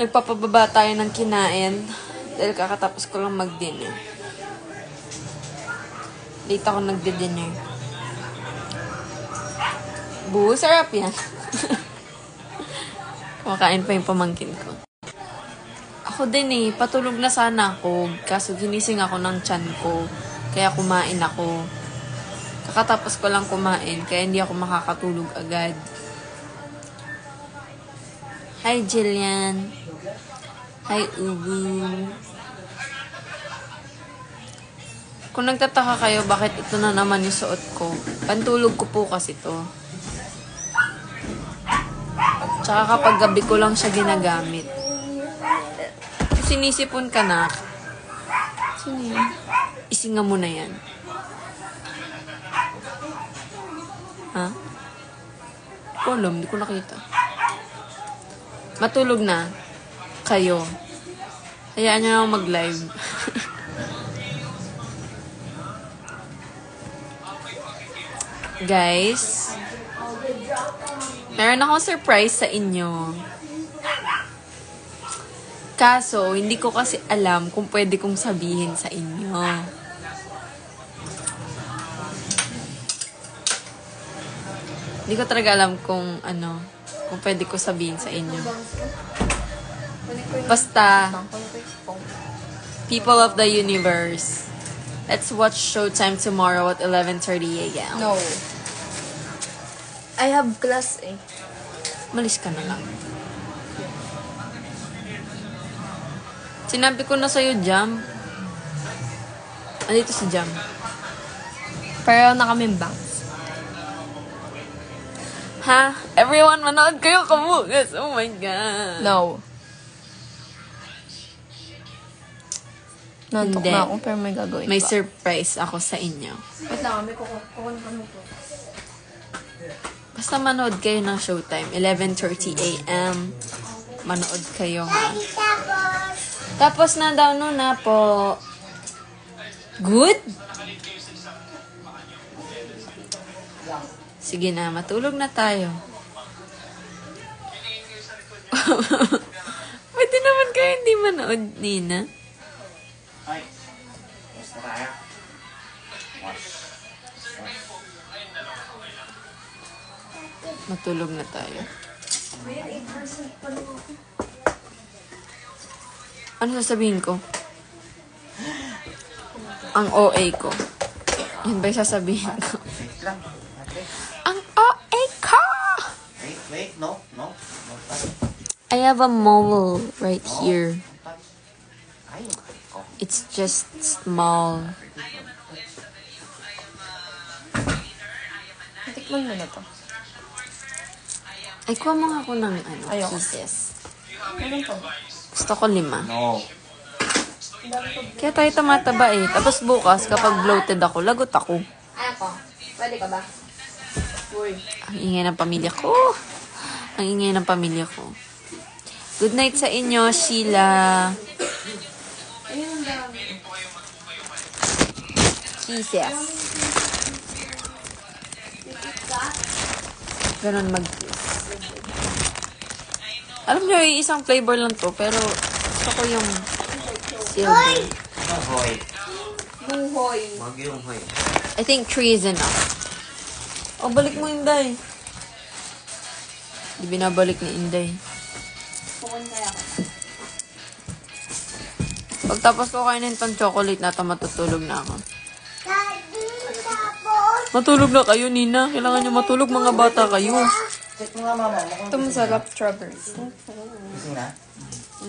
Nagpapababa tayo ng kinain dahil kakatapos ko lang mag-dinner. Late ako nagdi-dinner. Sarap yan. Kumakain pa yung pamangkin ko. Ako din patulog na sana ako. Kaso ginising ako ng tiyan ko. Kaya kumain ako. Kakatapos ko lang kumain, kaya hindi ako makakatulog agad. Hi, Jillian. Hi, Ubu. Kung nagtataka kayo, bakit ito na naman yung suot ko? Pantulog ko po kasi to. Tsaka kapag gabi ko lang siya ginagamit. Sinisipon ka na. Sino yan? Isinga mo na yan. Ha? Hindi ko nakita. Matulog na kayo. Hayaan nyo na ako mag-live. Guys, meron akong surprise sa inyo. Kaso, hindi ko kasi alam kung pwede kong sabihin sa inyo. Hindi ko talaga alam kung pwede ko sabihin sa inyo. Basta, people of the universe, let's watch Showtime tomorrow at 11:30 a.m. No. I have class Malis ka na lang. Sinabi ko na sa'yo, Jam. Andito si Jam. Pero na kaming bangs. Ha? Everyone, manood kayo kabugas. Oh my God. No. Nantok Hindi. na ako, pero may gagawin May pa. surprise ako sa inyo. Wait lang, may kukunin kami po. Basta manood kayo ng Showtime. 11:30 a.m. Manood kayo, ha? Tapos na daw na po. Good? Sige na, matulog na tayo. Pwede naman kayo hindi manood, Nina. Ay, basta tayo. Matulog na tayo. Ano sasabihin ko? Ang OA ko. Yan ba yung sasabihin ko? Wait lang. Okay. Ang OA ko! Wait. No. I have a mole right here. Ay, It's just small. Tikman mo na to. Ay, kuha mo nga ako ng Ayoko. pieces. Meron pa ba? Gusto ko 5. no. Kaya tayo tumataba Tapos bukas, kapag bloated ako, lagot ako. Ano ko? Pwede ka ba? Uy. Ang ingay ng pamilya ko. Ang ingay ng pamilya ko. Good night sa inyo, Sheila. Ayun ang dami. Pieces. Ganon mag-kiss. Alam nyo, isang flavor lang to, pero gusto ko yung silver. Hoy. Buhoy. Wag yung hoy. I think 3 is enough. Oh, balik mo, Inday. Di binabalik ni Inday. Pukon kaya ako. Pagtapos ko kainin tong chocolate na to, matutulog na ako. Matulog na kayo, Nina. Kailangan nyo matulog, mga bata kayo. Check mo nga mama. Ito masarap strawberries. Gising na?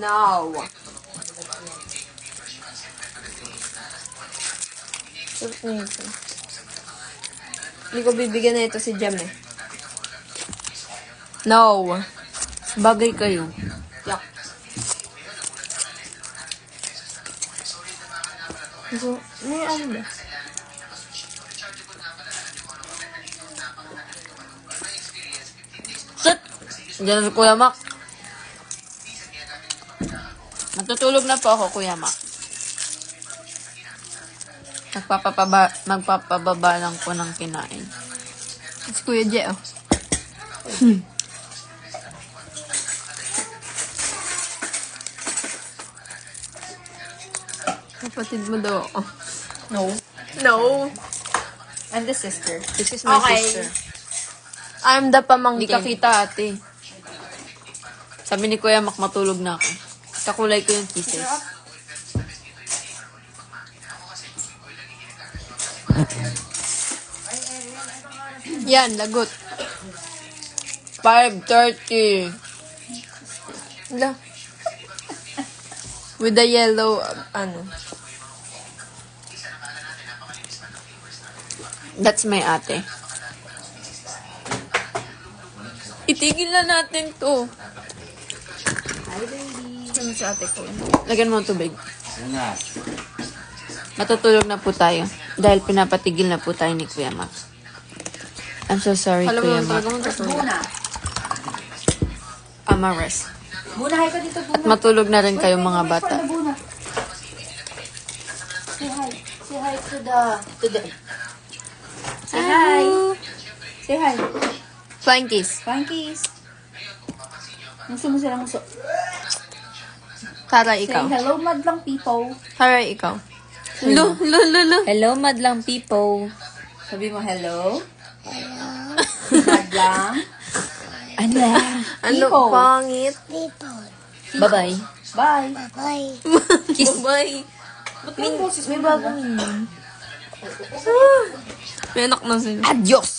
No. Sarap na ito. Hindi ko bibigyan na ito si Jem No. Bagay kayo. Yak. So, may ano ba? Shit! Diyan na si Kuya Mac. Matutulog na po ako, Kuya Mac. Magpapababa lang po ng kinain. Si Kuya Je, oh. Kapatid mo daw ako. No. No. I'm the sister. This is my Okay. sister. I'm the Hindi ka pamangkin. kita, ate. Sabi ni Kuya Mac, matulog na ako. Kakulay ko yung kisses. Yan, lagot. 5:30. Wala. With the yellow, ano. That's my ate. Itigil na natin to. Ano sa ate ko? Lagyan mo ng tubig. Ano na? Matutulog na po tayo. Dahil pinapatigil na po tayo ni Kuya Mac. I'm so sorry, Alam mo Kuya naman Mac. talaga mong tutulog. Amares. Bunahay ka dito, At matulog na rin kayo mga bata. Buna. Say hi. Say hi to the... Say hi. Say hi. Flying kiss. Flying kiss. Muso mo sila muso. Tara, Say ikaw. hello, madlang people. Tara, ikaw. Lu. Hello, madlang people. Sabi mo hello. Madlang. Ano? Ano, People. pangit. Bye-bye. Bye. Kiss. Bye. Ba't may boses mo? May bagong May anak na sila. Adios!